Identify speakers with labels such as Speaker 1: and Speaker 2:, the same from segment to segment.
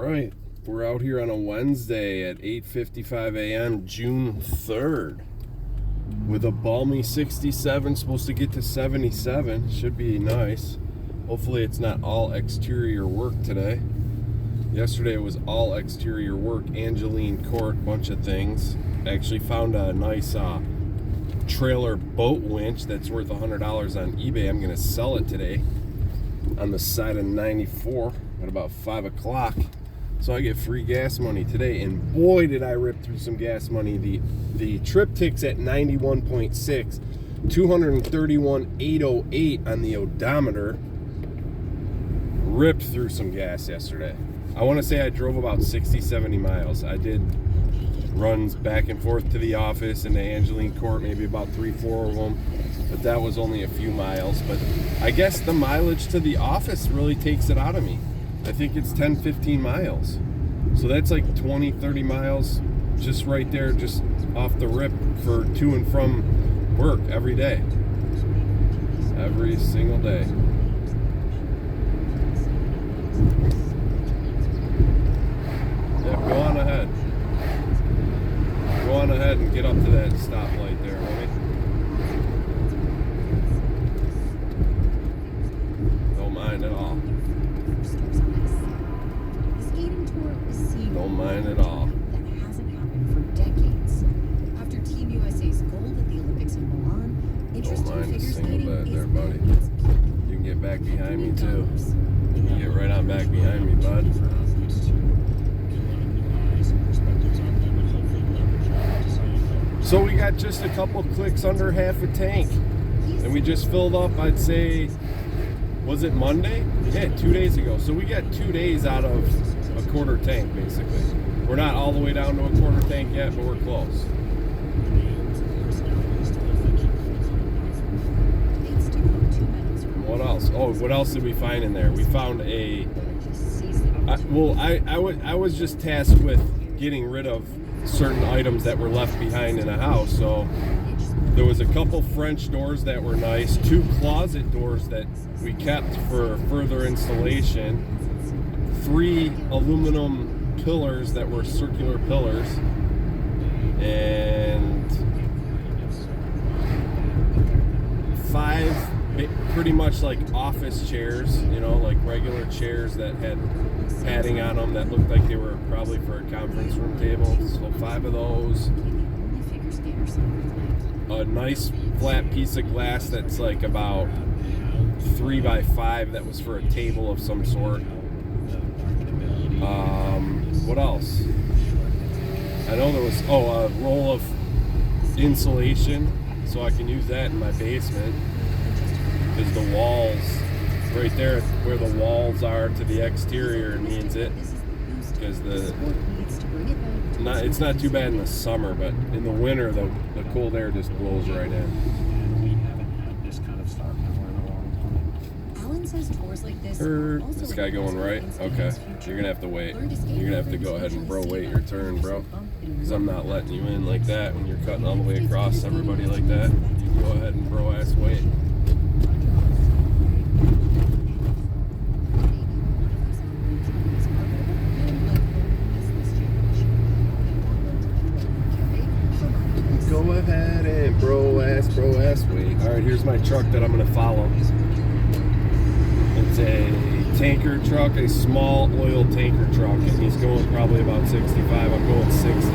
Speaker 1: right, we're out here on a Wednesday at 8:55 a.m. June 3rd with a balmy 67, supposed to get to 77. Should be nice. Hopefully it's not all exterior work today. Yesterday it was all exterior work, Angeline Court, bunch of things. Actually found a nice trailer boat winch that's worth $100 on eBay. I'm gonna sell it today on the side of 94 at about 5 o'clock. So I get free gas money today, and boy did I rip through some gas money. The trip tick's at 91.6, 231,808 on the odometer. Ripped through some gas yesterday. I want to say I drove about 60-70 miles. I did runs back and forth to the office and to Angeline Court, maybe about 3-4 of them, but that was only a few miles. But I guess the mileage to the office really takes it out of me. I think it's 10-15 miles. So that's like 20-30 miles just right there, just off the rip for to and from work every day. Every single day. Yeah, go on ahead. Go on ahead and get up to that stoplight there, right? Don't mind at all. Don't mind at all.
Speaker 2: That hasn't happened for decades. After Team USA's gold at the Olympics in Milan, interest in figure skating
Speaker 1: there, buddy. You can get back behind me too. You can get right on back behind me, bud. So we got just a couple clicks under half a tank, and we just filled up, I'd say, was it Monday? Yeah, 2 days ago. So we got 2 days out of a quarter tank, basically. We're not all the way down to a quarter tank yet, but we're close. What else? Oh, what else did we find in there? We found a... I was just tasked with getting rid of certain items that were left behind in a house. So there was a couple French doors that were nice, 2 closet doors that we kept for further installation, 3 aluminum pillars that were circular pillars, and 5 pretty much like office chairs, you know, like regular chairs that had padding on them that looked like they were probably for a conference room table. So 5 of those. A nice flat piece of glass that's like about 3 by 5 that was for a table of some sort. What else? I know there was, a roll of insulation, so I can use that in my basement, because the walls, right there where the walls are to the exterior, needs it, because it's not too bad in the summer, but in the winter the cold air just blows right in. This guy going right? Okay. You're gonna have to wait. You're gonna have to go ahead and wait your turn, bro. Because I'm not letting you in like that when you're cutting all the way across everybody like that. You go ahead and ass wait. Go ahead and bro ass wait. Alright, here's my truck that I'm gonna follow. It's a tanker truck, a small oil tanker truck, and he's going probably about 65. I'm going 60.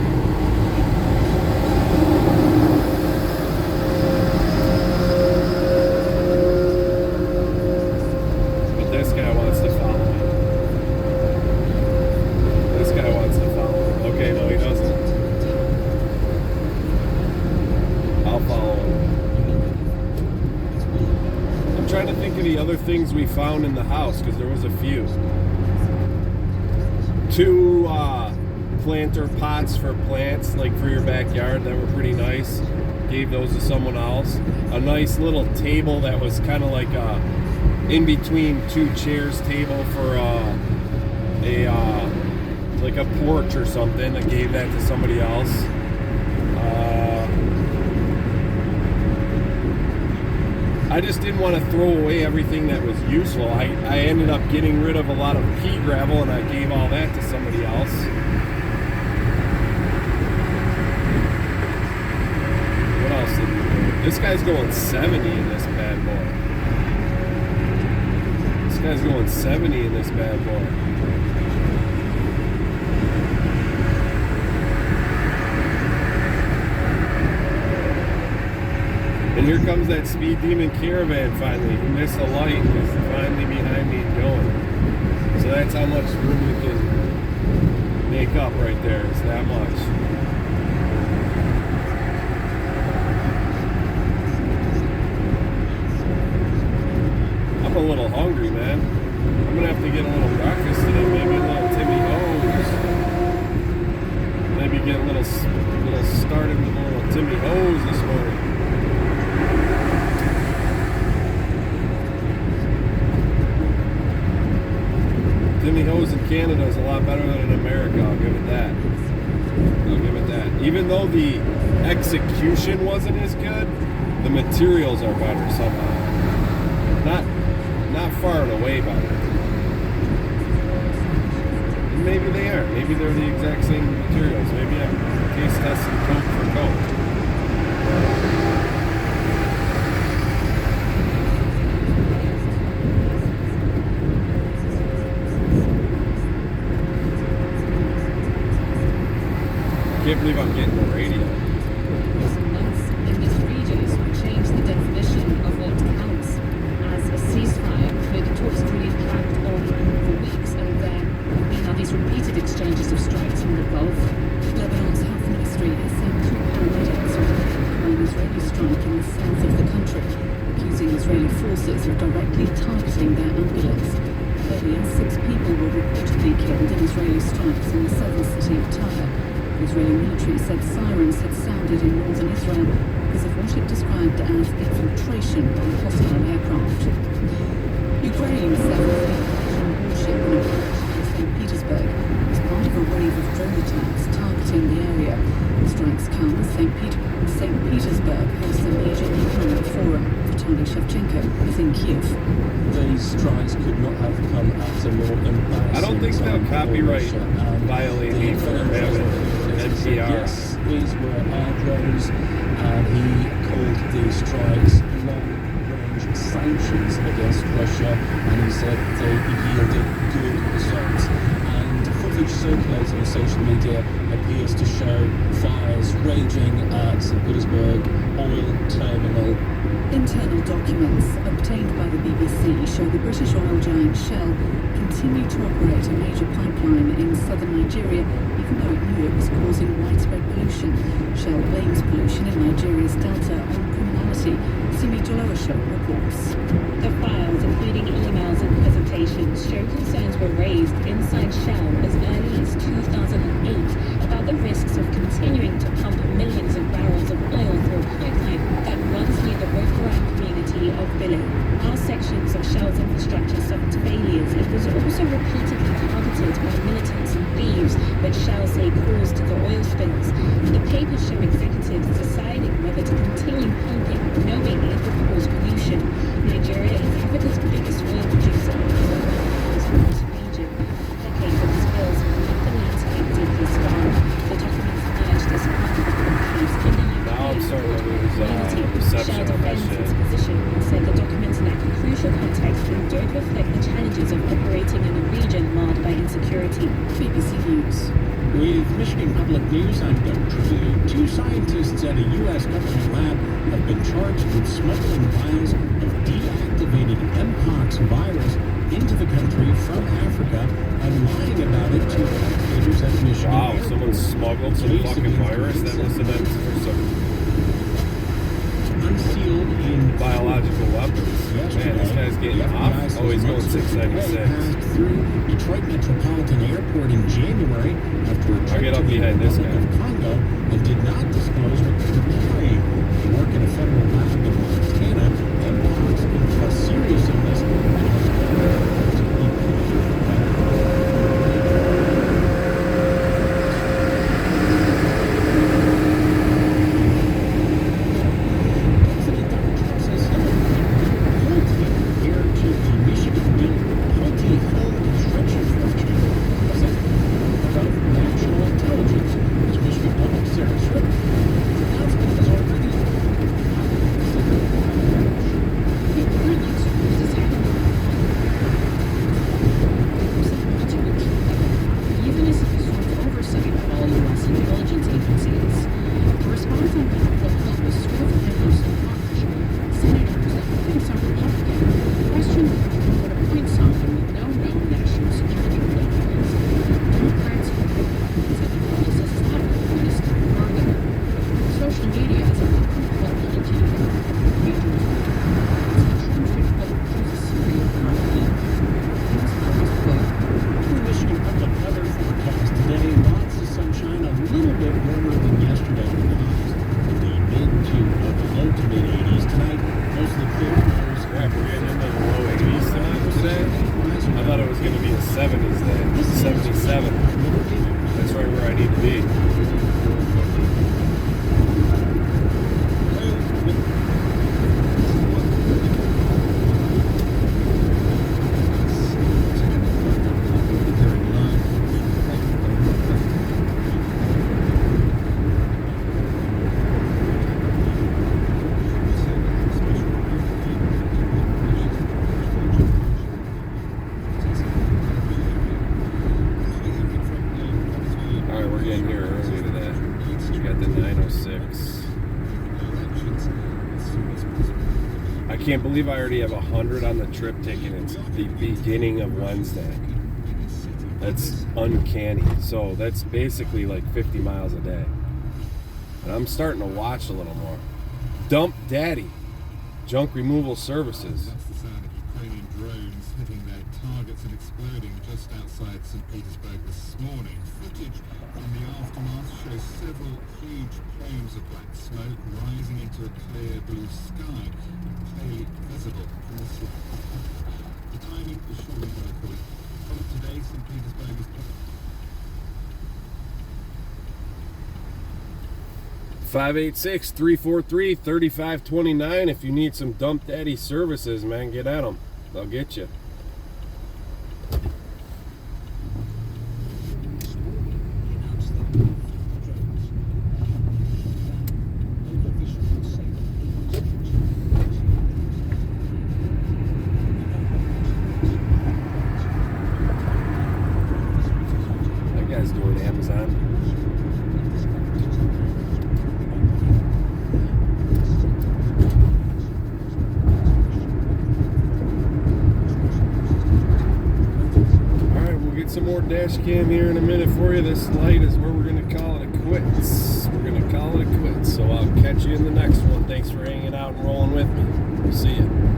Speaker 1: But this guy wants to follow me. This guy wants to follow me. Okay, no, he doesn't. I'll follow him. I'm trying to think of the other things we found in the house, because there was a few. 2 planter pots for plants, like for your backyard, that were pretty nice. Gave those to someone else. A nice little table that was kind of like a in between 2 chairs table for like a porch or something. I gave that to somebody else. I just didn't want to throw away everything that was useful. I ended up getting rid of a lot of pea gravel, and I gave all that to somebody else. What else did we do? This guy's going 70 in this bad boy. This guy's going 70 in this bad boy. And here comes that Speed Demon Caravan finally. He missed a light and he's finally behind me and going. So that's how much room you can make up right there. It's that much. I'm a little hungry, man. I'm gonna have to get a little breakfast today. Maybe a little Timmy O's. Maybe get a little started with a little Timmy O's this morning. Timmy O's in Canada is a lot better than in America. I'll give it that. I'll give it that. Even though the execution wasn't as good, the materials are better somehow. Not far and away better. And maybe they are. Maybe they're the exact same materials. Maybe I'm case testing Coke for Coke. I can't believe I'm getting the radio.
Speaker 2: Recent months in this region will change the definition of what counts as a ceasefire, with talks to be dragged on for weeks, and then we have these repeated exchanges of strikes from the Gulf. Lebanon's health ministry has sent 2 paramedics on an Israeli strike in the south of the country, accusing Israeli forces of directly targeting their ambulance. Earlier, 6 people were reportedly killed in Israeli strikes in the southern city of Tyre. The Israeli military said sirens had sounded in northern Israel because of what it described as infiltration by hostile aircraft. Ukraine said a Russian warship in a port in St. Petersburg was part of a wave of drone attacks targeting the area. The strikes come as St. Petersburg hosts a major economic forum. Vitaly Shevchenko is in Kiev.
Speaker 3: These strikes could not have come at a more embarrassing
Speaker 1: I don't think they'll copyright violate me for having NPR.
Speaker 3: Yes, these were air drones, and he called these strikes long-range sanctions against Russia, and he said they yielded good results. And footage circulating on social media appears to show fires raging at St. Petersburg oil terminal.
Speaker 2: Internal documents obtained by the BBC show the British oil giant Shell continued to operate a major pipeline in southern Nigeria, even though it knew it was causing widespread pollution. Shell blames pollution in Nigeria's delta on criminality. Simi Jolowasho reports.
Speaker 4: The files, including emails and presentations, show concerns were raised inside Shell as early as 2008 about the risks of continuing to pump millions of barrels of oil through a pipeline that runs near the Rokeram community of Billy. All sections of Shell's infrastructure suffered failures. It was also repeatedly targeted by militants and thieves that Shell say caused the oil spills. The papers show executives deciding whether to continue pumping, knowing it would cause pollution. Nigeria is Africa's biggest oil producer and is one of this region. Decades of spills have nothing interconnected this far. The documents emerged as part of the case in the
Speaker 1: Now I'm starting to lose
Speaker 4: community.
Speaker 1: reception
Speaker 4: Shell
Speaker 1: on my
Speaker 4: defends
Speaker 1: shit.
Speaker 4: its position and said the documents lack crucial context and don't reflect the challenges of operating in a region marred by insecurity.
Speaker 2: BBC News.
Speaker 5: With Michigan Public News, I'm Doug Trujillo. 2 scientists at a U.S. government lab have been charged with smuggling vials of deactivated Mpox virus into the country from Africa and lying about it to investigators at Michigan.
Speaker 1: Wow,
Speaker 5: Airport.
Speaker 1: someone smuggled some
Speaker 5: Police
Speaker 1: fucking
Speaker 5: have been
Speaker 1: virus? That must have been for some
Speaker 5: unsealed in
Speaker 1: biological weapons. Man, this guy's getting off. Oh, he's going 696.
Speaker 5: Passed through Detroit Metropolitan Airport in January after a
Speaker 1: I'll
Speaker 5: trip
Speaker 1: get
Speaker 5: to
Speaker 1: up
Speaker 5: the
Speaker 1: behind this
Speaker 5: Republic
Speaker 1: guy.
Speaker 5: of Congo and did not disclose what they were carrying. They work in a federal lab in Montana. Mpox can cause serious illness and
Speaker 1: can't believe I already have 100 on the trip ticket. It's the beginning of Wednesday. That's uncanny. So that's basically like 50 miles a day. And I'm starting to watch a little more. Dump Daddy, junk removal services.
Speaker 6: That's the sound of Ukrainian drones hitting their targets and exploding just outside St. Petersburg this morning. Footage from the aftermath shows several huge plumes of black smoke rising into a clear blue sky, clearly visible from the city. The timing is surely local. From today, St. Petersburg is
Speaker 1: 586-343-3529. If you need some Dump Daddy services, man, get at them. They'll get you. That guy's doing Amazon. Some more dash cam here in a minute for you. This light is where we're going to call it a quits. We're going to call it a quits. So I'll catch you in the next one. Thanks for hanging out and rolling with me. See ya.